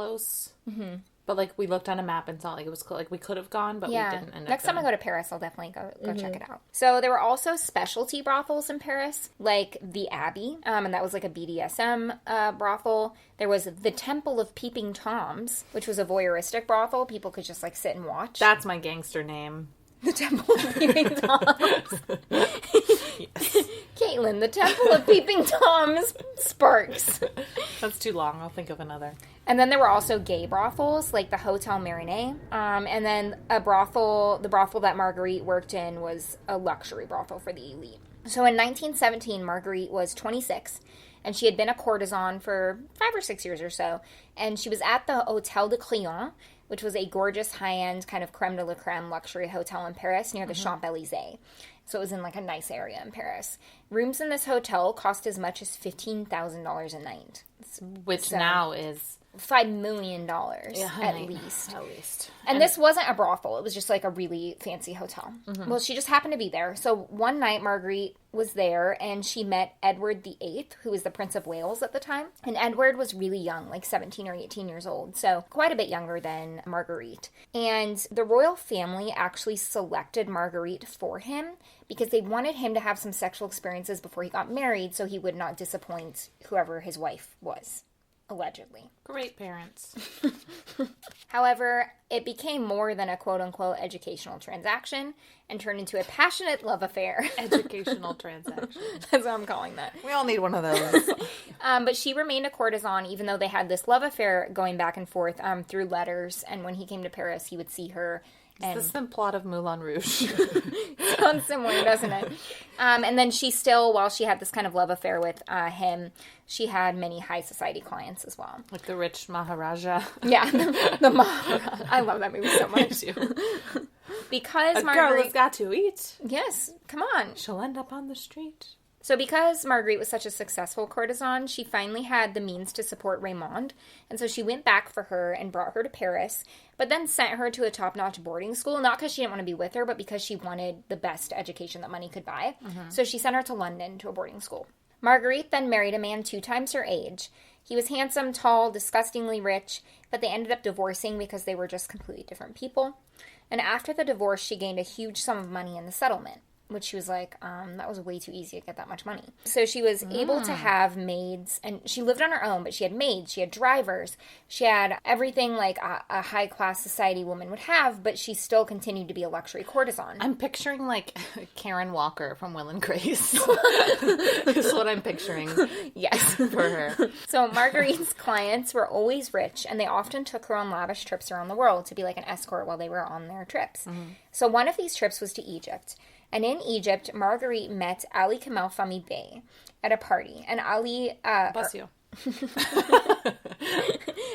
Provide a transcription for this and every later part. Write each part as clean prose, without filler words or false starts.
close. Mm-hmm. But, like, we looked on a map and saw, like, it was like we could have gone, but we didn't end up Next time I go to Paris, I'll definitely go check it out. So there were also specialty brothels in Paris, like the Abbey, and that was like a BDSM brothel. There was the Temple of Peeping Toms, which was a voyeuristic brothel. People could just, like, sit and watch. That's my gangster name. The Temple of Peeping Toms. Yes. Caitlin, the Temple of Peeping Toms Sparks. That's too long. I'll think of another. And then there were also gay brothels, like the Hotel Marinette. And then the brothel that Marguerite worked in was a luxury brothel for the elite. So in 1917, Marguerite was 26, and she had been a courtesan for 5 or 6 years or so. And she was at the Hotel de Crillon, which was a gorgeous, high-end, kind of creme de la creme luxury hotel in Paris near the Champs-Élysées. So it was in, like, a nice area in Paris. Rooms in this hotel cost as much as $15,000 a night. Which now is... $5 million at least. At least. And this wasn't a brothel. It was just like a really fancy hotel. Mm-hmm. Well, she just happened to be there. So one night, Marguerite was there, and she met Edward VIII, who was the Prince of Wales at the time. And Edward was really young, like 17 or 18 years old. So quite a bit younger than Marguerite. And the royal family actually selected Marguerite for him because they wanted him to have some sexual experiences before he got married so he would not disappoint whoever his wife was. Allegedly. Great parents. However, it became more than a quote-unquote educational transaction and turned into a passionate love affair. Educational transaction. That's what I'm calling that. We all need one of those. But she remained a courtesan even though they had this love affair going back and forth through letters. And when he came to Paris, he would see her. Is this the plot of Moulin Rouge? Sounds similar, doesn't it? And then she still, while she had this kind of love affair with him, she had many high society clients as well. Like the rich Maharaja. Yeah, the Maharaja. I love that movie so much. Because a Marguerite... girl has got to eat. Yes, come on. She'll end up on the street. So because Marguerite was such a successful courtesan, she finally had the means to support Raymond, and so she went back for her and brought her to Paris, but then sent her to a top-notch boarding school, not because she didn't want to be with her, but because she wanted the best education that money could buy. Mm-hmm. So she sent her to London to a boarding school. Marguerite then married a man 2 times her age. He was handsome, tall, disgustingly rich, but they ended up divorcing because they were just completely different people. And after the divorce, she gained a huge sum of money in the settlement, which she was like, that was way too easy to get that much money. So she was able to have maids, and she lived on her own, but she had maids, she had drivers, she had everything like a high-class society woman would have, but she still continued to be a luxury courtesan. I'm picturing, like, Karen Walker from Will and Grace. That's what I'm picturing. Yes. For her. So Marguerite's clients were always rich, and they often took her on lavish trips around the world to be like an escort while they were on their trips. Mm-hmm. So one of these trips was to Egypt. And in Egypt, Marguerite met Ali Kamel Fahmy Bey at a party. And Ali... Bless you.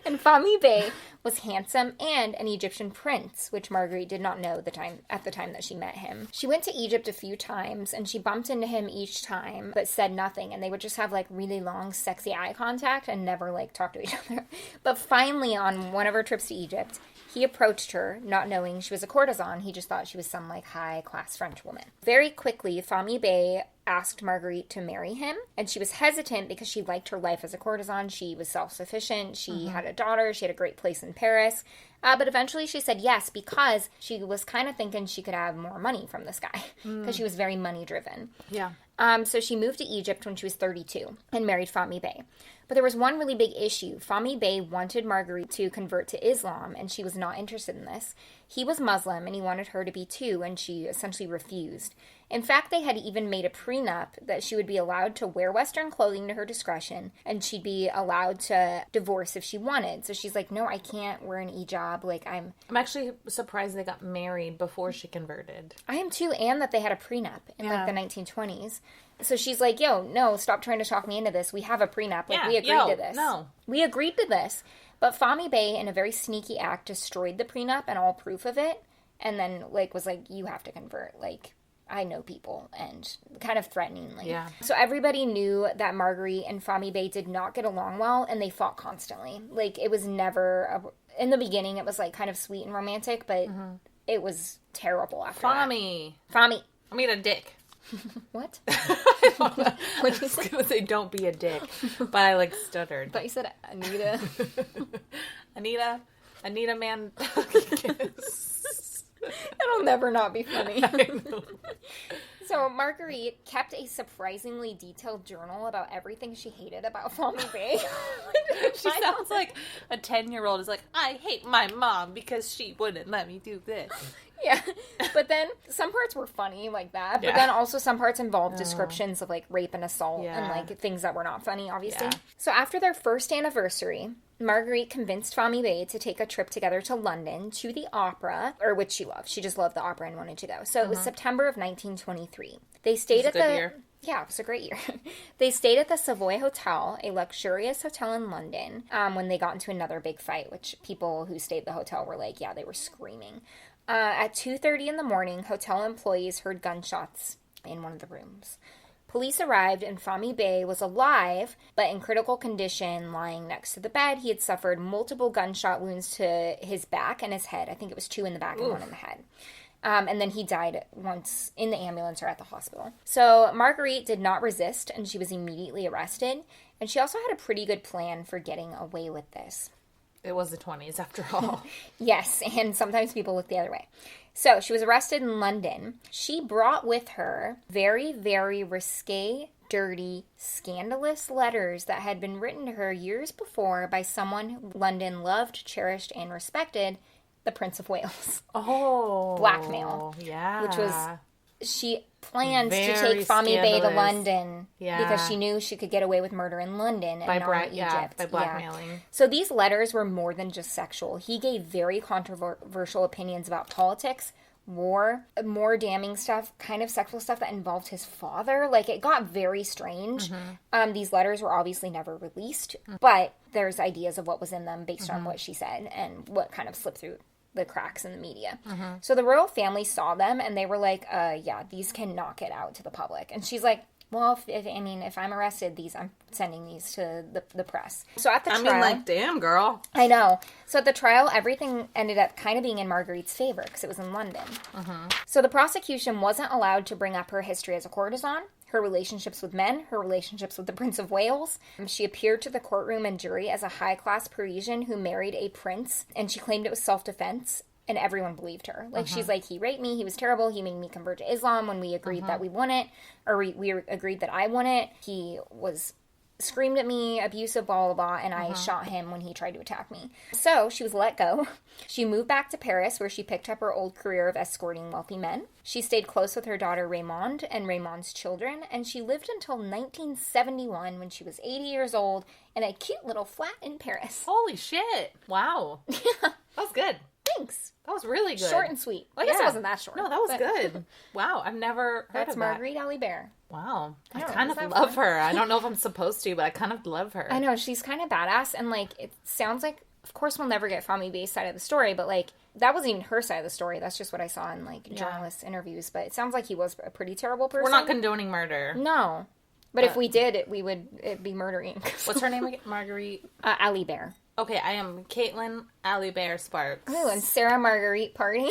And Fahmy Bey was handsome and an Egyptian prince, which Marguerite did not know at the time that she met him. She went to Egypt a few times, and she bumped into him each time, but said nothing. And they would just have, like, really long, sexy eye contact and never, like, talk to each other. But finally, on one of her trips to Egypt... he approached her, not knowing she was a courtesan. He just thought she was some, like, high-class French woman. Very quickly, Fahmy Bey asked Marguerite to marry him, and she was hesitant because she liked her life as a courtesan. She was self-sufficient. She had a daughter. She had a great place in Paris. But eventually she said yes because she was kind of thinking she could have more money from this guy because she was very money-driven. Yeah. So she moved to Egypt when she was 32 and married Fahmy Bey. But there was one really big issue. Fahmy Bey wanted Marguerite to convert to Islam, and she was not interested in this. He was Muslim, and he wanted her to be too, and she essentially refused. In fact, they had even made a prenup that she would be allowed to wear Western clothing to her discretion, and she'd be allowed to divorce if she wanted. So she's like, no, I can't wear an hijab. Like, I'm actually surprised they got married before she converted. I am too, and that they had a prenup in, like, the 1920s. So she's like, yo, no, stop trying to talk me into this. We have a prenup. Like, we agreed to this. No. We agreed to this. But Fahmy Bey, in a very sneaky act, destroyed the prenup and all proof of it. And then, like, was like, you have to convert. Like, I know people. And kind of threateningly. Yeah. So everybody knew that Marguerite and Fahmy Bey did not get along well. And they fought constantly. Like, it was never... in the beginning, it was, like, kind of sweet and romantic. But it was terrible after Fahmy. Fahmy. I mean, a dick. What? I was going to say, don't be a dick. But I, like, stuttered. I thought you said Anita. Anita man kiss. It'll never not be funny. I know. So Marguerite kept a surprisingly detailed journal about everything she hated about Fami Bay. She sounds like a 10-year-old is like, I hate my mom because she wouldn't let me do this. Yeah. But then some parts were funny like that. But then also some parts involved descriptions of like rape and assault and like things that were not funny, obviously. Yeah. So after their first anniversary, Marguerite convinced Fami Bay to take a trip together to London to the opera, or which she loved. She just loved the opera and wanted to go. So it was September of 1923. They stayed at the... year. Yeah, it was a great year. They stayed at the Savoy Hotel, a luxurious hotel in London, when they got into another big fight, which people who stayed at the hotel were like, yeah, they were screaming. At 2:30 in the morning, hotel employees heard gunshots in one of the rooms. Police arrived and Fami Bay was alive, but in critical condition, lying next to the bed. He had suffered multiple gunshot wounds to his back and his head. I think it was 2 in the back and 1 in the head. And then he died once in the ambulance or at the hospital. So Marguerite did not resist, and she was immediately arrested. And she also had a pretty good plan for getting away with this. It was the 20s, after all. Yes, and sometimes people look the other way. So she was arrested in London. She brought with her very, very risque, dirty, scandalous letters that had been written to her years before by someone who London loved, cherished, and respected, the Prince of Wales. Oh. Blackmail. Yeah. Which was, she planned Very to take Fami Bay to scandalous. London Yeah. because she knew she could get away with murder in London and not in Egypt. by blackmailing. Yeah. So these letters were more than just sexual. He gave very controversial opinions about politics, war, more damning stuff, kind of sexual stuff that involved his father. Like, it got very strange. These letters were obviously never released, but there's ideas of what was in them based on what she said and what kind of slipped through the cracks in the media. So the royal family saw them and they were like, yeah, these cannot get out to the public. And she's like, well, if I'm arrested, I'm sending these to the press. So at the trial... like, damn, girl. I know. So at the trial, everything ended up kind of being in Marguerite's favor because it was in London. So the prosecution wasn't allowed to bring up her history as a courtesan, her relationships with men, her relationships with the Prince of Wales. She appeared to the courtroom and jury as a high-class Parisian who married a prince, and she claimed it was self-defense, and everyone believed her. Like, she's like, he raped me, he was terrible, he made me convert to Islam when we agreed that we wouldn't, or we agreed that I wouldn't. He screamed at me, abusive, blah, blah, blah, and I shot him when he tried to attack me. So she was let go. She moved back to Paris, where she picked up her old career of escorting wealthy men. She stayed close with her daughter Raymond and Raymond's children, and she lived until 1971 when she was 80 years old in a cute little flat in Paris. Holy shit. Wow. That was good. Thanks. That was really good. Short and sweet. Well, I guess it wasn't that short. No, that was good. Wow, I've never heard That's of Marguerite Alibert. Wow. I know, kind is of that love fun? her. I don't know if I'm supposed to, but I kind of love her. I know, she's kind of badass, and, like, it sounds like, of course we'll never get Fami Bay's side of the story, but, like, that wasn't even her side of the story. That's just what I saw in, like, journalist interviews, but it sounds like he was a pretty terrible person. We're not condoning murder. No. But if we did, it'd be Murder Inc. What's her name again? Marguerite? Alibert. Okay, I am Caitlin Alibert Sparks. Ooh, and Sarah Marguerite Party.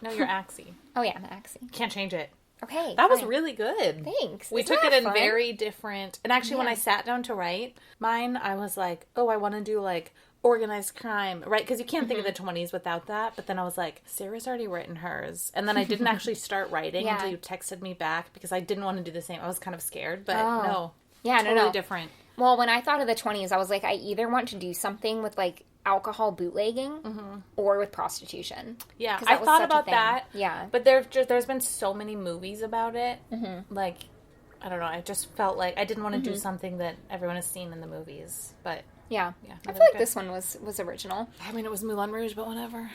No, you're Axie. Oh, yeah, I'm Axie. Can't change it. Okay. That was fine. really good. Thanks. We Isn't took that it in fun? very different... And actually, when I sat down to write mine, I was like, oh, I want to do, like, organized crime, right? Because you can't think of the 20s without that. But then I was like, Sarah's already written hers. And then I didn't actually start writing until you texted me back because I didn't want to do the same. I was kind of scared, but no. Yeah, totally different. Well, when I thought of the 20s, I was like, I either want to do something with, like, alcohol bootlegging or with prostitution. Yeah, I thought about that. Yeah. But there's been so many movies about it. Like, I don't know, I just felt like I didn't want to do something that everyone has seen in the movies. But Yeah. Yeah, I it feel was like good. this one was original. I mean, it was Moulin Rouge, but whatever.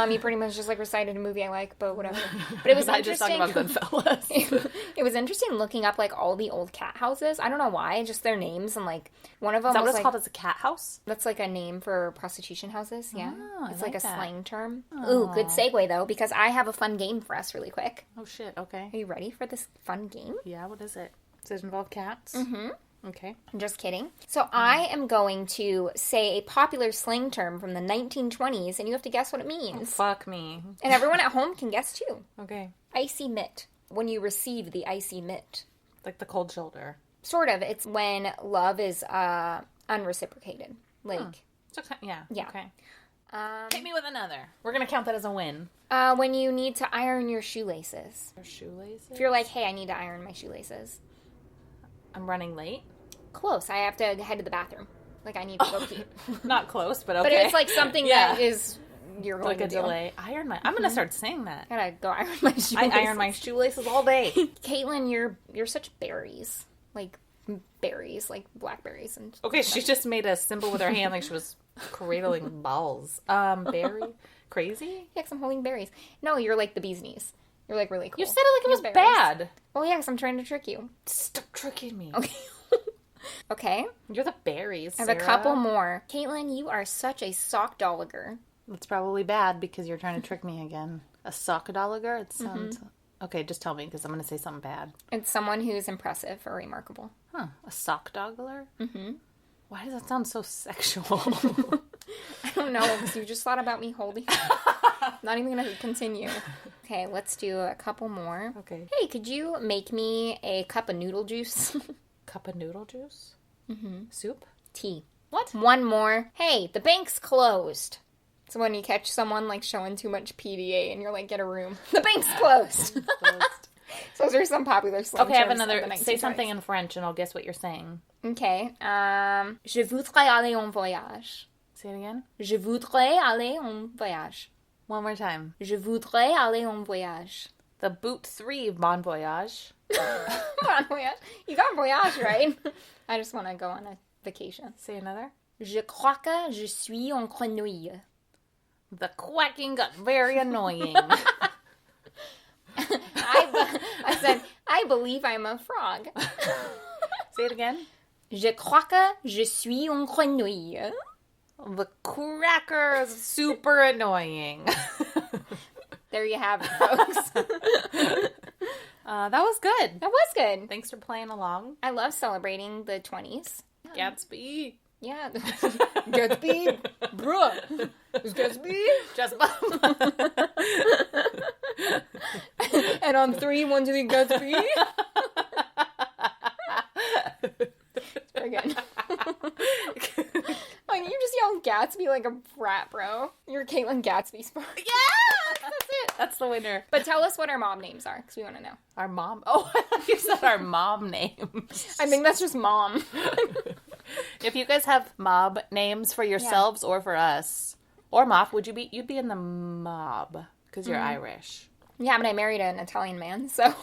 You pretty much just like recited a movie I like, but whatever. But it was I just interesting. talking about Goodfellas. It was interesting looking up like all the old cat houses. I don't know why, just their names, and like one of them Is that was what it's like, called? As a cat house? that's like a name for prostitution houses. Yeah, Oh, I it's like like a that. slang term. Ooh, good segue though, because I have a fun game for us, really quick. Oh shit! Okay. Are you ready for this fun game? Yeah. What is it? Does it involve cats? Mm-hmm. Okay. I'm just kidding. So I am going to say a popular slang term from the 1920s, and you have to guess what it means. Fuck me. And everyone at home can guess too. Okay. Icy mitt. When you receive the icy mitt. Like the cold shoulder. Sort of. It's when love is unreciprocated. Like, So, yeah. Yeah. Okay. Hit me with another. We're going to count that as a win. When you need to iron your shoelaces. Your shoelaces? If you're like, hey, I need to iron my shoelaces. I'm running late. Close. I have to head to the bathroom. Like, I need to go pee. Not close, but okay. But it's like something that is you're going like to a delay. Iron my. I'm gonna start saying that. I gotta go iron my shoelaces. I iron my shoelaces all day. Caitlin, you're such berries, like blackberries and. Okay, she just made a symbol with her hand like she was cradling balls. Berry, crazy. Yeah, 'cause I'm holding berries. No, you're like the bee's knees. You're like really cool. You said it like it was bad. Oh yeah, 'cause I'm trying to trick you. Stop tricking me. Okay. Okay. You're the berries. I have a couple more. Caitlin, you are such a sockdoliger. That's probably bad because you're trying to trick me again. A sockdoliger? It sounds... Okay, just tell me because I'm going to say something bad. It's someone who's impressive or remarkable. Huh. A sockdogler? Mm-hmm. Why does that sound so sexual? I don't know, because you just thought about me holding... Not even going to continue. Okay, let's do a couple more. Okay. Hey, could you make me a cup of noodle juice? Cup of noodle juice? Mm-hmm. Soup? Tea. What? One more. Hey, the bank's closed. So when you catch someone, like, showing too much PDA and you're like, get a room. The bank's closed. So those are some popular slang Okay, I have terms another. of the Say 1920s. something in French and I'll guess what you're saying. Okay. Je voudrais aller en voyage. Say it again. Je voudrais aller en voyage. One more time. Je voudrais aller en voyage. The boot 3 Bon Voyage. Bon voyage. You got voyage right. I just want to go on a vacation. Say another. Je crois que je suis en grenouille. The quacking got very annoying. I said, I believe I'm a frog. Say it again. Je crois que je suis en grenouille. The cracker is super annoying. There you have it, folks. That was good. That was good. Thanks for playing along. I love celebrating the 20s. Gatsby. Yeah. Gatsby. Bruh. It's Gatsby. Just And on 3, 1, 2, 3, Gatsby. Again. Like, you just yell Gatsby like a frat bro. You're Caitlin Gatsby Sparks. Yeah! That's it. That's the winner. But tell us what our mom names are, because we want to know. Our mom. Oh, I thought you said our mom names. I think that's just mom. If you guys have mob names for yourselves or for us, or mob, you'd be in the mob because you're Irish. Yeah, but I married an Italian man, so.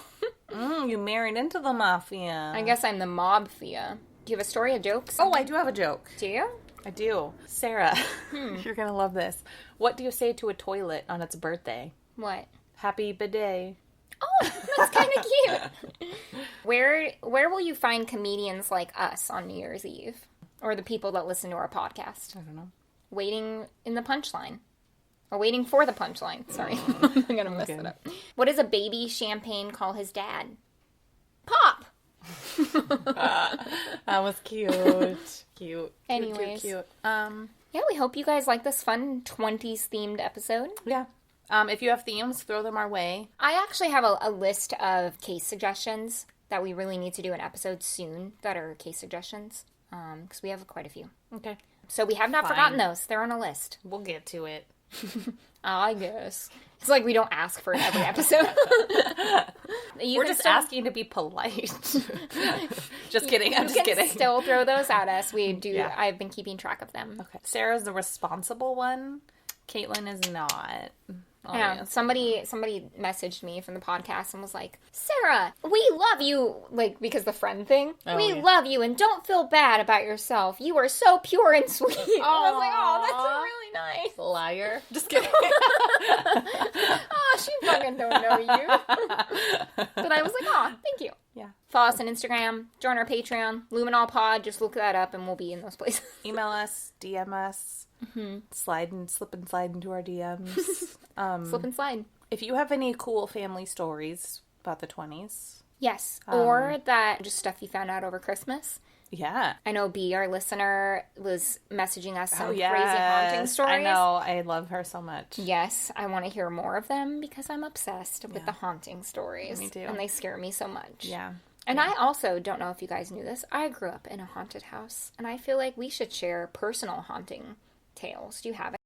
You married into the mafia. I guess I'm the mobfia. Do you have a story of jokes? Oh, I do have a joke. Do you? I do. Sarah, you're going to love this. What do you say to a toilet on its birthday? What? Happy bidet. Oh, that's kind of cute. Where will you find comedians like us on New Year's Eve? Or the people that listen to our podcast? I don't know. Waiting in the punchline. Or waiting for the punchline. Sorry. I'm going to mess it up. What does a baby champagne call his dad? Pop! That was cute. Cute. Anyways. Cute. Yeah, we hope you guys like this fun 20s themed episode. Yeah. If you have themes, throw them our way. I actually have a list of case suggestions that we really need to do an episode soon that are case suggestions. Because we have quite a few. Okay. So we have not forgotten those. They're on a list. We'll get to it. I guess. It's like we don't ask for it every episode. We're just asking to be polite. Just kidding. I'm just kidding. Still throw those at us. We do. Yeah. I've been keeping track of them. Okay. Sarah's the responsible one. Caitlin is not. Yeah, somebody messaged me from the podcast and was like, Sarah, we love you, like, because the friend thing. We love you, and don't feel bad about yourself. You are so pure and sweet. And I was like, oh, that's really nice. Liar. Just kidding. Oh, she fucking don't know you. But I was like, oh, thank you. Yeah. Follow us on Instagram, join our Patreon, luminolpod, just look that up and we'll be in those places. Email us, DM us. Mm-hmm. Slip and slide into our DMs. Slip and slide. If you have any cool family stories about the 20s. Yes. Or that just stuff you found out over Christmas. Yeah. I know B, our listener, was messaging us some crazy haunting stories. I know. I love her so much. Yes. I want to hear more of them because I'm obsessed with the haunting stories. Me too. And they scare me so much. Yeah. And I also don't know if you guys knew this. I grew up in a haunted house. And I feel like we should share personal haunting tales. Do you have it?